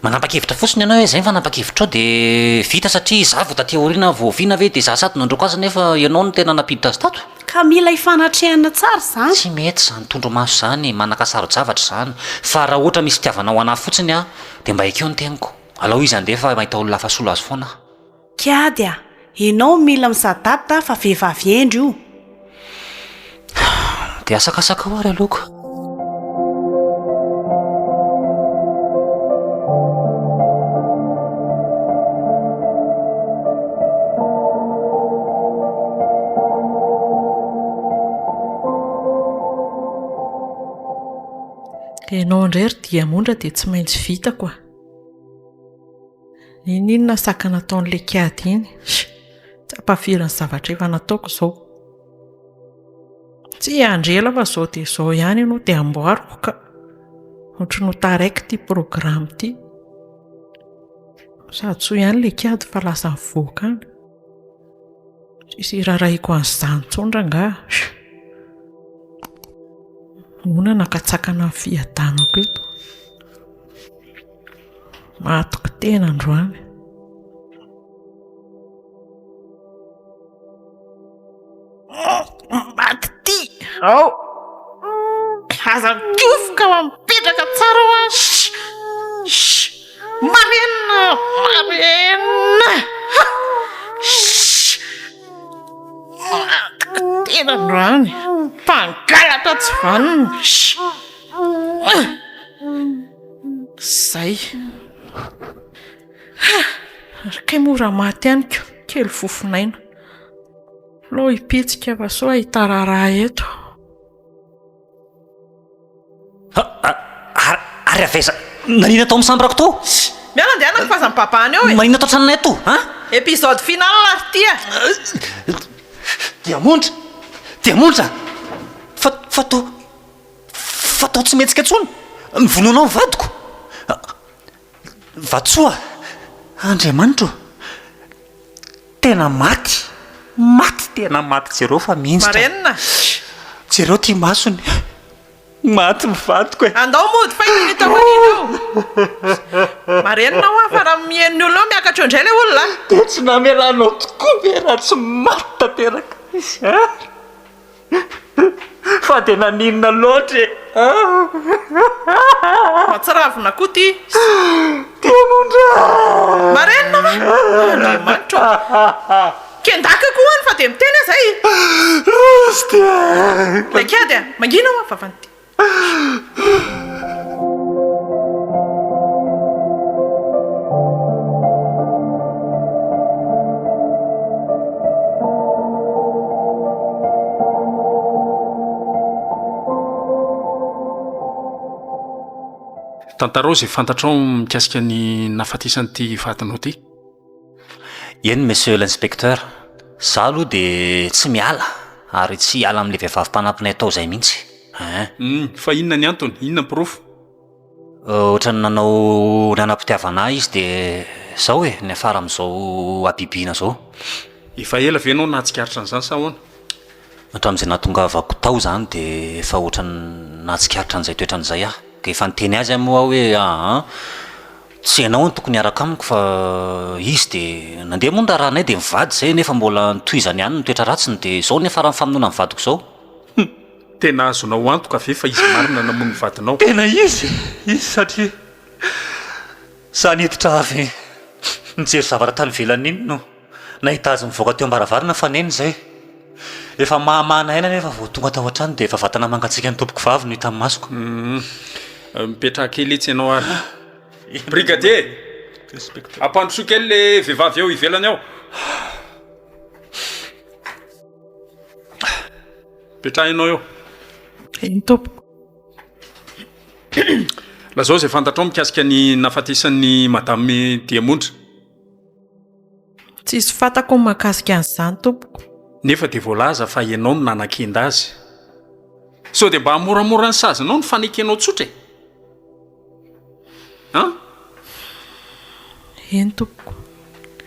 manapa-kevitra fotsiny ianao hoe zay fanapa-kevitra ao dia vita satria za vo taty aoriana voaviana ve dia za sady nandroko azy nefa ianao no tena napiditra azy tato ka mila hifanatrehana tsara zany tsy mety zany tondro maso zany manakasaro-javatra zany fa raha ohatra misy tiavanao anahy fotsiny dia mba ekeo ny teniko alao izy andeha fa mahita olona fahasolo azy foana kiady ianao mila misadapta fa vehivavy endry io dia asakasaka ao ary aloka Ianao indray ry dia mondra dia tsy maintsy vita koa. Inona saka nataon'ilay kiady iny? Tsy ampahafirin'ny zavatra efa nataoko izao. Tsy andrela fa izao dia izao ihany ianao dia amboariko ka ohatry no taraiky ity programa ity. Sady soa ihany ilay kiady fa lasa mivoaka any. Tsisy iraraiko an'izany intsony rangahy. Mona nakatsakana ny fiadanako eto. Matoko tena androany. Maty ty! Ao! Aza mikofoka mipetraka tsara ho azy. Marena! Marena! Matoko tena androany. Mpangalatra tsy vanina. Zay. Kay mora maty ihany kely fofinaina. Lo hipitsika fa so ahita raharaha eto. Ary avesa nanina atao misambrako to mialandianako fa za mipapahany eo e manina atao tranonay to a épisode final lary ty a diamondra fa tao tsy metsika tsony mivononao ny vadiko vatsoa Andriamanitro tena maty tena maty jereo fa minjitra marenina jereo ty masony maty mivadiko e andao mody fa itanitamanina eo marenina ho a fa raha mieniny olona eo miakatra eo indray le olona de tsy namelanao tokoa ve raha tsy maty tanteraka izy fa de naninona loatra e matsiravina koa ty Diamondra marenina va Andriamanitro kendaka koa any fa de miteny zay roste lekady a mangina ho a vavanty tantarao zay fantatrao mikasika ny nafatisan'ity vatinao ty eny monsieur l'inspecteur za aloha de tsy miala ary tsy hiala amin'le vehivavy mpanampinay tao zay mihitsy fa inona ny antony inona ny profo ohatrany nanao nanam-pitiavana izy de zao e ny afara am'izao abibina zao efa ela ve anao nahatsikaritra an'izany sa ahoana hatramin'izay nahatongavako tao zany de efa ohatrany nahatsikaritra an'izay toetran'izay aho ka efa niteny azy amoa hoe tsy ianao ny tokony hiaraka amiko fa izy de nandeha moa raha ranay de mivady zay nefa mbola nitohizany ihany ny toetra ratsiny de zao nefa raha mifaminona ny vadiko zao tena azonao antoka ve fa izy marina namono ny vadinao tena izy satria za niditra avy nijery zavatra tany velany iny no nahita azy mivoaka teo ambaravarana fa neny zay efa mahamana aina nefa vao tonga tao an-trano de efa vatana mangatsika ny tompoko vavy no hita amin'ny masoko mipetraka kely etsy ianao ary brigadier ampandroso kely le vehivavy eo ivelany ao petrahinao eo eny tompoko lazao zay fantatrao mikasika ny nafatisan'ny madame Diamondra tsisy fantako mahakasika an'izany tompoko nefa de voalaza fa ianao no nanan-kenda azy sao de mba moramora ny sazanao ny fanekenao tsotra e eny tompoko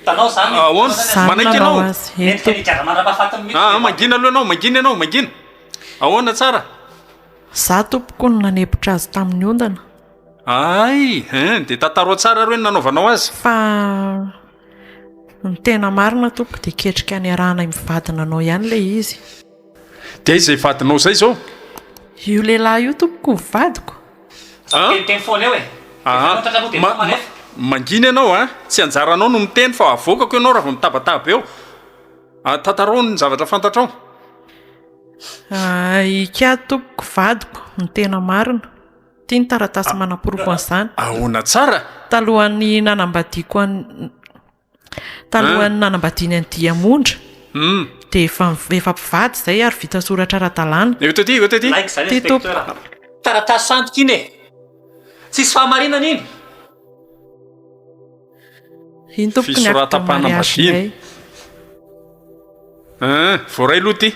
tanao zany ahoana manaiky ianao eny tompoko mangina aloha ianao mangina ahoana tsara za tompoko no nanepotra azy tamin'ny ondana ay de tantaro tsara ro eny nanaovanao azy fa ny tena marina tompoko de ketrika any arahana mivadina anao ihany le izy de izay vadinao zay zao io lehilahy io tompoko mivadiko teny foana eo e mangina ianao tsy anjaranao no miteny fa avokako ianao raha vao mitabataba eo tantarao ny zavatra fantatrao ikady tompoko vadiko ny tena marina tia ny taratasy manam-poroko an'izany ahoana tsara talohan'ny nanambadiany any Diamondra de efa mpivady zay ary vita soratra ara-dalàna ty tompoko taratasy sandoka iny e tsisy fahamarinana iny iny tompoko ny fisoratam-panambadiana voaray aloha ty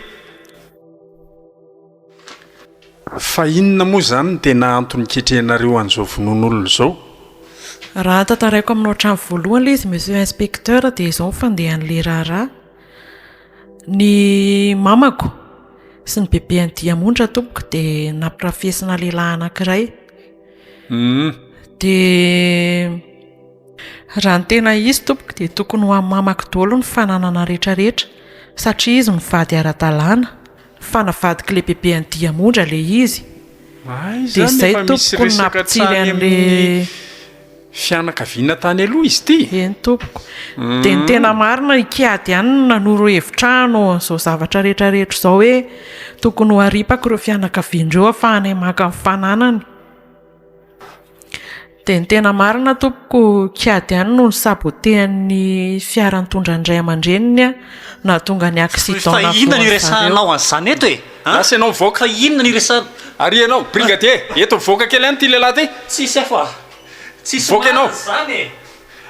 fa inona moa zany ny tena antony ketrehinareo an'izao vonon'olona zao raha tantaraiko aminao hatrany voalohany le izy monsieur inspecteur de izao fandehan'le raharaha ny mamako sy ny bebe any Diamondra tompoko de nampirafesina lehilahy anankiray de raha ny tena izy tompoko de tokony ho amin'ny mamako daholo ny fananana rehetrarehetra satria izy mivady ara-dalàna fa navadika le bebe any Diamondra le izy de zay tompoko nampitsily an'le fianakaviana tany aloha izy ty eny tompoko de ny tena marina ikady ihany nanoro hevitrano zao zavatra rehetrarehetra zao hoe tokony ho aripako ireo fianakaviandreo afahanay maka amin'ny fananany dia ny tena marina tompoko kiady ihany no ny sabotehan'ny fiara nitondra indray aman-dreniny a na tonga ny accident fa inona ny resanao an'izany eto e asa ianao mivoaka fa inona ny resana ary ianao brigadier eto mivoaka kely any ty lehilahy ty tsisy afa tsisy Voaka ianao. zany e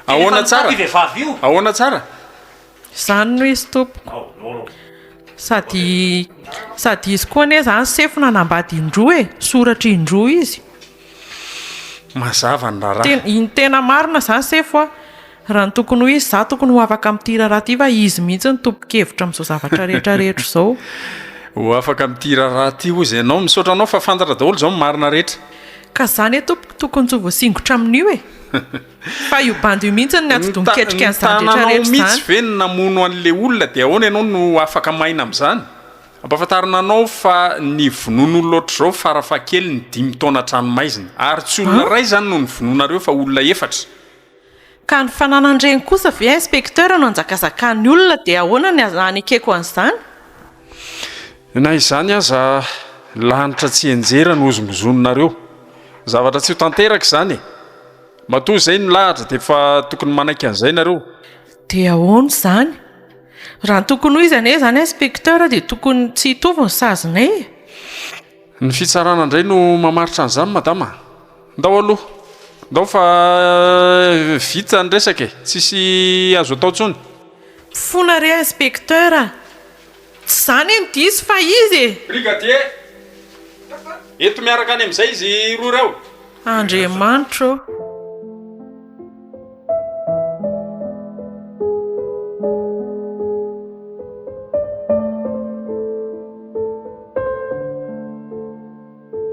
Ahoana tsara? vehivavy io ahoana tsara izany no izy tompoko sady izy koa ane zany sefona nambady indroa e soratra indroa izy mazava ny raharaha iny tena marina zany sefo a raha ny tokony ho izy za tokony ho afaka amin'ity raharaha ty fa izy mihitsy ny tompo-kevitra amin'izao zavatra rehetrarehetra izao ho afaka amin'ity raharaha ty ozy ianao misaotra anao fa fantatra daholo zao marina rehetra ka zany e tompoko tokony tsy ho voasingotra amin'io e fa io bandy io mihitsy ny atodon-ketrika an'izany rehetrarehetra mihitsy zany ve ny namono an'le olona dia ahoana ianao no afaka maina amin'izany ampahafantarina anao fa ny vonon'olona loatra zao farafakely ny 5 taona tranomaizina ary tsy olona ray zany no ny vononareo fa olona efatra ka ny fananandreny kosa ve inspecteur no anjakazakany olona dia ahoana ny anekeko an'izany na izany aza lanitra tsy enjera no ozongozononareo zavatra tsy ho tanteraka izany e matoa izay ny lahatra dia efa tokony manaiky an'izay nareo dia ahoana izany raha ny tokony ho izy ane zany inspecteur dia tokony tsy hitovy ny sazinay ny fitsarana indray no mamaritra an'izany madama ndao aloha ndao fa vita ny resaka e tsisy azo atao ntsony fona re inspecteur tsy zany ny diso fa izy e brigadier eto miaraka any amin'izay izy roa reo andriamanitro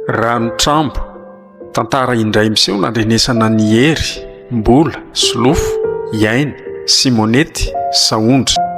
ranotrambo tantara indray miseho nandrenesana ny hery mbola solofo iainy simonety saondry